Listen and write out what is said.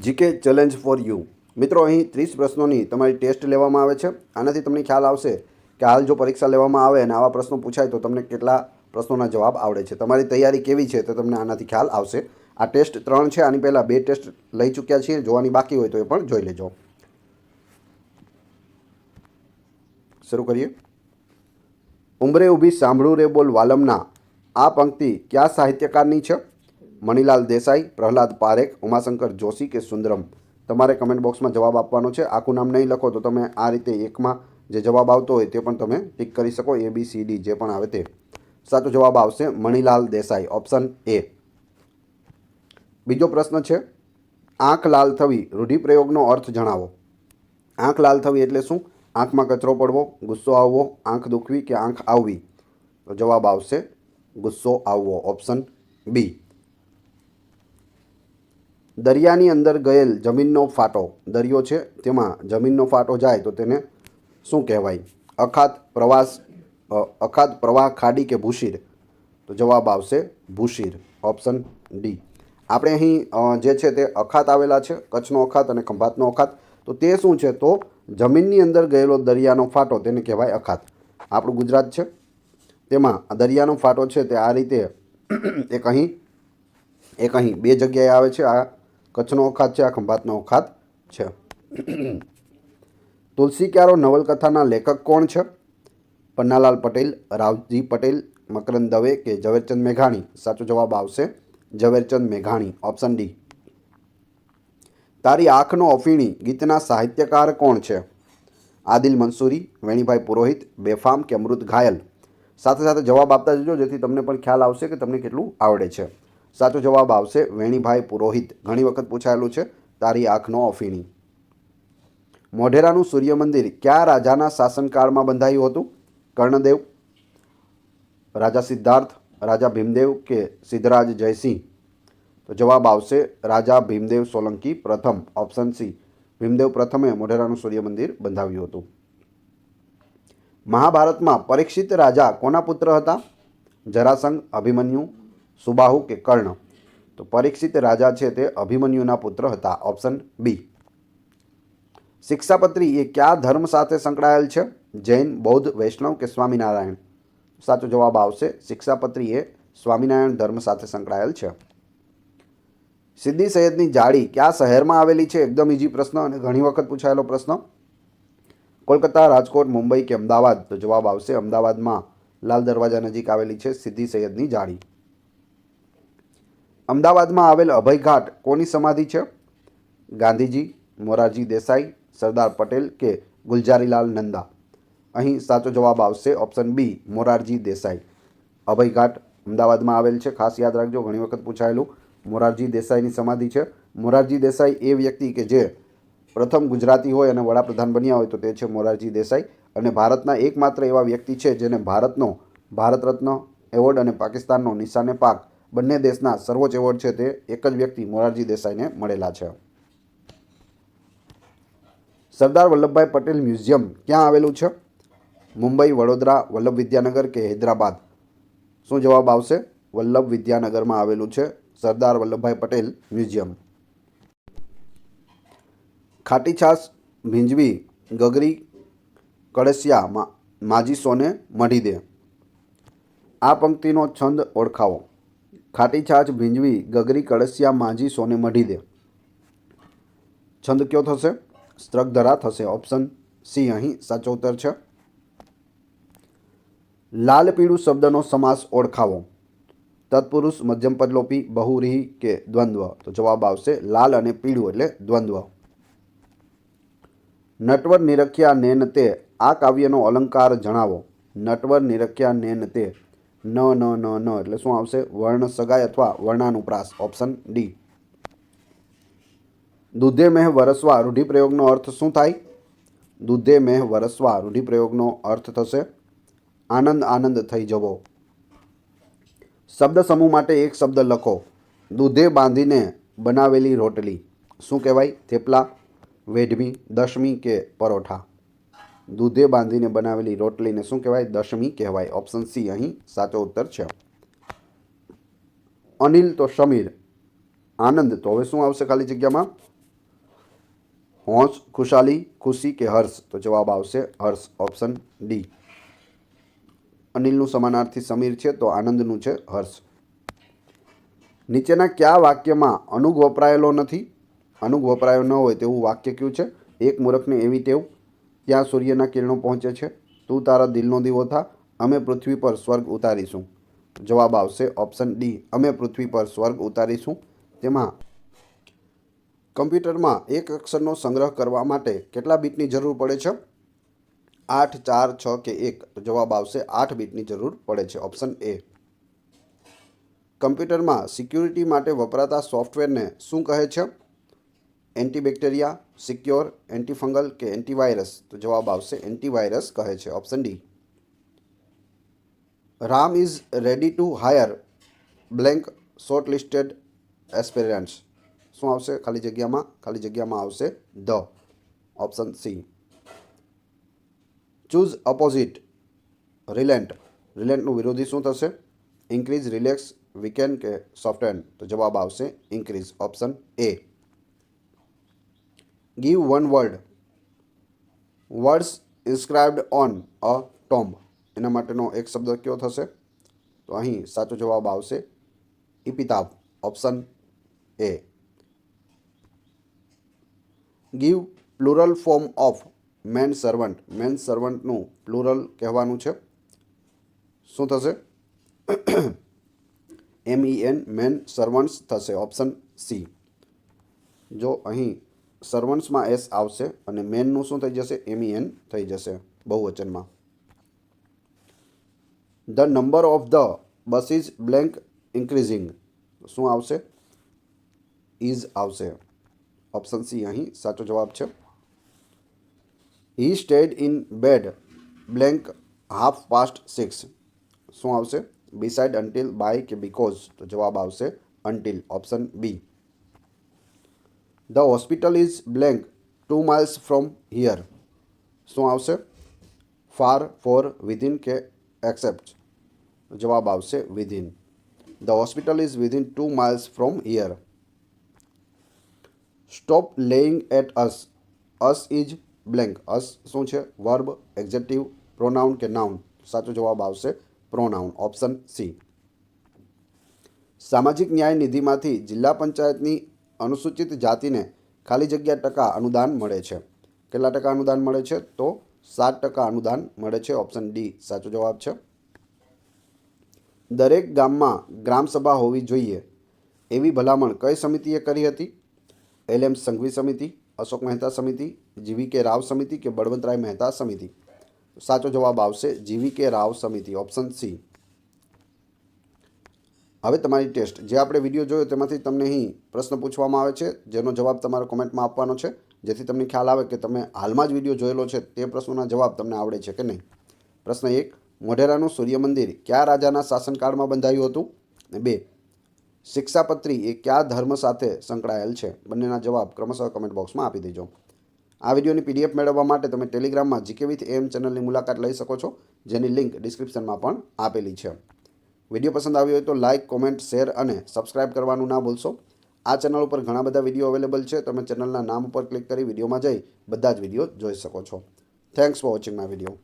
GK challenge for you મિત્રો, અહીં 30 પ્રશ્નોની તમારી ટેસ્ટ લેવામાં આવે છે. આનાથી તમને ખ્યાલ આવશે કે હાલ જો પરીક્ષા લેવામાં આવે અને આવા પ્રશ્નો પૂછાય તો તમને કેટલા પ્રશ્નોના જવાબ આવડે છે, તમારી તૈયારી કેવી છે તો તમને આનાથી ખ્યાલ આવશે. આ ટેસ્ટ 3 છે. આની પહેલાં 2 ટેસ્ટ લઈ ચૂક્યા છીએ. જોવાની બાકી હોય તો એ પણ જોઈ લેજો. શરૂ કરીએ. ઉંબરે ઊભી સાંભળું રે બોલ વાલમના આ પંક્તિ કયા સાહિત્યકારની છે? મણિલાલ દેસાઈ, પ્રહલાદ પારેખ, ઉમાશંકર જોશી કે સુંદરમ? તમારે કમેન્ટ બોક્સમાં જવાબ આપવાનો છે. આખું નામ નહીં લખો તો તમે આ રીતે એકમાં જે જવાબ આવતો હોય તે પણ તમે ટિક કરી શકો. ABCD જે પણ આવે તે. સાચો જવાબ આવશે મણિલાલ દેસાઈ, ઓપ્શન A. બીજો પ્રશ્ન છે, આંખ લાલ થવી રૂઢિપ્રયોગનો અર્થ જણાવો. આંખ લાલ થવી એટલે શું? આંખમાં કચરો પડવો, ગુસ્સો આવવો, આંખ દુખવી કે આંખ આવવી? તો જવાબ આવશે ગુસ્સો આવવો, ઓપ્શન B. દરિયાની અંદર ગયેલ જમીનનો ફાટો, દરિયો છે તેમાં જમીનનો ફાટો જાય તો તેને શું કહેવાય? અખાત, પ્રવાહ, ખાડી કે ભૂશીર? તો જવાબ આવશે ભૂશીર, ઓપ્શન D. આપણે અહીં જે છે તે અખાત આવેલા છે, કચ્છનો અખાત અને ખંભાતનો અખાત. તો તે શું છે? તો જમીનની અંદર ગયેલો દરિયાનો ફાટો તેને કહેવાય અખાત. આપણું ગુજરાત છે તેમાં દરિયાનો ફાટો છે તે આ રીતે એક અહીં બે જગ્યાએ આવે છે. આ કચ્છનો અખાત છે, આ ખંભાતનો અખાત છે. તુલસી ક્યારો નવલકથાના લેખક કોણ છે? પન્નાલાલ પટેલ, રાવજી પટેલ, મકરંદ દવે કે ઝવેરચંદ મેઘાણી? સાચો જવાબ આવશે ઝવેરચંદ મેઘાણી, ઓપ્શન D. તારી આંખનો અફીણી ગીતના સાહિત્યકાર કોણ છે? આદિલ મંસૂરી, વેણીભાઈ પુરોહિત, બેફામ કે અમૃત ઘાયલ? સાથે સાથે જવાબ આપતા જજો જેથી તમને પણ ખ્યાલ આવશે કે તમને કેટલું આવડે છે. સાચો જવાબ આવશે વેણીભાઈ પુરોહિત. ઘણી વખત પૂછાયેલું છે તારી આંખનો અફીણી. મોઢેરાનું સૂર્ય મંદિર કયા રાજાના શાસનકાળમાં બંધાયું હતું? કર્ણદેવ, રાજા સિદ્ધાર્થ, રાજા ભીમદેવ કે સિદ્ધરાજ જયસિંહ? તો જવાબ આવશે રાજા ભીમદેવ સોલંકી પ્રથમ, ઓપ્શન C. ભીમદેવ પ્રથમે મોઢેરાનું સૂર્ય મંદિર બંધાવ્યું હતું. મહાભારતમાં પરીક્ષિત રાજા કોના પુત્ર હતા? જરાસંઘ, અભિમન્યુ, સુબાહુ કે કર્ણ? તો પરીક્ષિત રાજા છે તે અભિમન્યુના પુત્ર હતા, ઓપ્શન B. શિક્ષાપત્રી એ કયા ધર્મ સાથે સંકળાયેલ છે? જૈન, બૌદ્ધ, વૈષ્ણવ કે સ્વામિનારાયણ? સાચો જવાબ આવશે શિક્ષાપત્રી એ સ્વામિનારાયણ ધર્મ સાથે સંકળાયેલ છે. સિદ્દી સૈયદની જાળી કયા શહેરમાં આવેલી છે? એકદમ ઇઝી પ્રશ્ન અને ઘણી વખત પૂછાયેલો પ્રશ્ન. કોલકાતા, રાજકોટ, મુંબઈ કે અમદાવાદ? તો જવાબ આવશે અમદાવાદમાં લાલ દરવાજા નજીક આવેલી છે સિદ્દી સૈયદની જાળી. અમદાવાદમાં આવેલ અભયઘાટ કોની સમાધિ છે? ગાંધીજી, મોરારજી દેસાઈ, સરદાર પટેલ કે ગુલજારીલાલ નંદા? અહીં સાચો જવાબ આવશે ઓપ્શન B, મોરારજી દેસાઈ. અભયઘાટ અમદાવાદમાં આવેલ છે, ખાસ યાદ રાખજો, ઘણી વખત પૂછાયેલું. મોરારજી દેસાઈની સમાધિ છે. મોરારજી દેસાઈ એ વ્યક્તિ કે જે પ્રથમ ગુજરાતી હોય અને વડાપ્રધાન બન્યા હોય તો તે છે મોરારજી દેસાઈ. અને ભારતના એકમાત્ર એવા વ્યક્તિ છે જેને ભારત રત્ન એવોર્ડ અને પાકિસ્તાનનો નિશાને પાક બંને દેશના સર્વોચ્ચ એવોર્ડ છે તે એક જ વ્યક્તિ મોરારજી દેસાઈને મળેલા છે. સરદાર વલ્લભભાઈ પટેલ મ્યુઝિયમ ક્યાં આવેલું છે? મુંબઈ, વડોદરા, વલ્લભ વિદ્યાનગર કે હૈદરાબાદ? શું જવાબ આવશે? વલ્લભ વિદ્યાનગરમાં આવેલું છે સરદાર વલ્લભભાઈ પટેલ મ્યુઝિયમ. ખાટી છાશ ભીંજવી ગગરી કળશિયા માજી સોને મઢી દે. આ પંક્તિનો છંદ ઓળખાવો. ખાટી છાશ ભીંજવી ગગરી કળશિયા માજી સોને મઢી દે. છંદ કયો થશે? સ્ત્રગધરા થશે, ઓપ્શન C અહીં સાચો ઉત્તર છે. લાલ પીળું શબ્દનો સમાસ ઓળખાવો. તત્પુરુષ, મધ્યમપદ લોપી, બહુવ્રીહી કે દ્વંદ્વ? તો જવાબ આવશે લાલ અને પીળું એટલે દ્વંદ્વ. નટવર નિરખ્યા નેન તે આ કાવ્યનો અલંકાર જણાવો. નટવર નિરખ્યા નેન તે ન એટલે શું આવશે? વર્ણ સગાઈ અથવા વર્ણાનુપ્રાસ, ઓપ્શન D. દૂધે મેહ વરસવા રૂઢિપ્રયોગનો અર્થ શું થાય? દૂધે મેહ વરસવા રૂઢિપ્રયોગનો અર્થ થશે આનંદ આનંદ થઈ જવો. શબ્દ સમૂહ માટે એક શબ્દ લખો. દૂધે બાંધીને બનાવેલી રોટલી શું કહેવાય? થેપલા, વેઢમી, દશમી કે પરોઠા? દૂધે બાંધીને બનાવેલી રોટલીને શું કહેવાય? દશમી કહેવાય, ઓપ્શન C અહીં સાચો ઉત્તર છે. અનિલ તો સમીર, આનંદ તો હવે શું આવશે ખાલી જગ્યામાં? હોશ, ખુશાલી, ખુશી કે હર્ષ? તો જવાબ આવશે હર્ષ, ઓપ્શન ડી. અનિલનું સમાનાર્થી સમીર છે તો આનંદનું છે હર્ષ. નીચેના કયા વાક્યમાં અનુગ વપરાયેલો નથી? અનુગ વપરાયો ન હોય તેવું વાક્ય કયું છે? એક મૂર્ખને એવી ટેવ, ત્યાં સૂર્યના કિરણો પહોંચે છે, તું તારા દિલનો દીવો થા, અમે પૃથ્વી પર સ્વર્ગ ઉતારીશું. જવાબ આવશે ઓપ્શન ડી, અમે પૃથ્વી પર સ્વર્ગ ઉતારીશું. તેમાં કમ્પ્યુટરમાં એક અક્ષરનો સંગ્રહ કરવા માટે કેટલા બીટની જરૂર પડે છે? 8, 4, 6 કે 1? તો જવાબ આવશે 8 બીટની જરૂર પડે છે, ઓપ્શન એ. કમ્પ્યુટરમાં સિક્યુરિટી માટે વપરાતા સોફ્ટવેરને શું કહે છે? એન્ટીબેક્ટેરિયા, સિક્યોર, એન્ટીફંગલ કે એન્ટીવાયરસ? તો જવાબ આવશે એન્ટીવાયરસ કહે છે, option D. Ram is ready to hire blank shortlisted aspirants. શું આવશે ખાલી જગ્યામાં? ખાલી જગ્યામાં આવશે the, option C. Choose opposite relent. રિલેન્ટનું વિરોધી શું થશે? ઇન્ક્રીઝ, રિલેક્સ, વીકેન્ડ કે સોફ્ટેન? તો જવાબ આવશે increase, option A. Give one word. Words inscribed on a tomb. એના માટેનો એક શબ્દ કયો થશે? તો અહીં સાચો જવાબ આવશે epitaph, option A. Give plural form of man servant. Man સર્વન્ટનું પ્લુરલ કહેવાનું છે. શું થશે? MEN, મેન સર્વન્ટ્સ થશે, ઓપ્શન સી. જો અહીં સર્વન્ટ્સમાં એસ આવશે અને મેનનું શું થઈ જશે? MEN થઈ જશે બહુવચનમાં. The number of the buses blank increasing. શું આવશે? ઇઝ આવશે, ઓપ્શન સી અહીં સાચો જવાબ છે. He stayed in bed blank half past 6. શું આવશે? બિસાઇડ, અન્ટિલ, બાય કે બીકોઝ? તો જવાબ આવશે until, option B. The hospital is blank 2 miles from here. શું આવશે? ફાર, ફોર, વિધિન કે એક્સેપ્ટ? જવાબ આવશે within. The hospital is within 2 miles from here. Stop laying at us. Us is blank. Us શું છે? વર્બ, એક્ઝેક્ટિવ, પ્રોનાઉન કે noun? સાચો જવાબ આવશે પ્રોનાઉન, ઓપ્શન સી. સામાજિક ન્યાય નિધિમાંથી જિલ્લા પંચાયતની અનુસૂચિત જાતિને ખાલી જગ્યા ટકા અનુદાન મળે છે. કેટલા ટકા અનુદાન મળે છે? તો 7% અનુદાન મળે છે, ઓપ્શન ડી સાચો જવાબ છે. દરેક ગામમાં ગ્રામસભા હોવી જોઈએ એવી ભલામણ કઈ સમિતિએ કરી હતી? LM સંઘવી સમિતિ, અશોક મહેતા સમિતિ, GVK રાવ સમિતિ કે બળવંતરાય મહેતા સમિતિ? સાચો જવાબ આવશે GVK રાવ સમિતિ, ઓપ્શન સી. હવે તમારી ટેસ્ટ. જે આપણે વિડીયો જોયો તેમાંથી તમને અહીં પ્રશ્ન પૂછવામાં આવે છે, જેનો જવાબ તમારે કોમેન્ટમાં આપવાનો છે, જેથી તમને ખ્યાલ આવે કે તમે હાલમાં જ વિડીયો જોયેલો છે તે પ્રશ્નોના જવાબ તમને આવડે છે કે નહીં. પ્રશ્ન 1, મોઢેરાનું સૂર્ય મંદિર કયા રાજાના શાસનકાળમાં બંધાયું હતું? 2, શિક્ષાપત્રી એ કયા ધર્મ સાથે સંકળાયેલ છે? બંનેના જવાબ ક્રમશઃ કમેન્ટ બોક્સમાં આપી દેજો. આ વિડીયોની PDF મેળવવા માટે તમે ટેલિગ્રામમાં GK with AM ચેનલની મુલાકાત લઈ શકો છો, જેની લિંક ડિસ્ક્રિપ્શનમાં પણ આપેલી છે. વિડીયો પસંદ આવ્યો હોય તો લાઇક, કોમેન્ટ, શેર અને સબસ્ક્રાઇબ કરવાનું ના ભૂલશો. આ ચેનલ ઉપર ઘણા બધા વિડીયો અવેલેબલ છે. તમે ચેનલના નામ ઉપર ક્લિક કરી વિડીયોમાં જઈ બધા જ વિડીયો જોઈ શકો છો. Thanks for watching my video.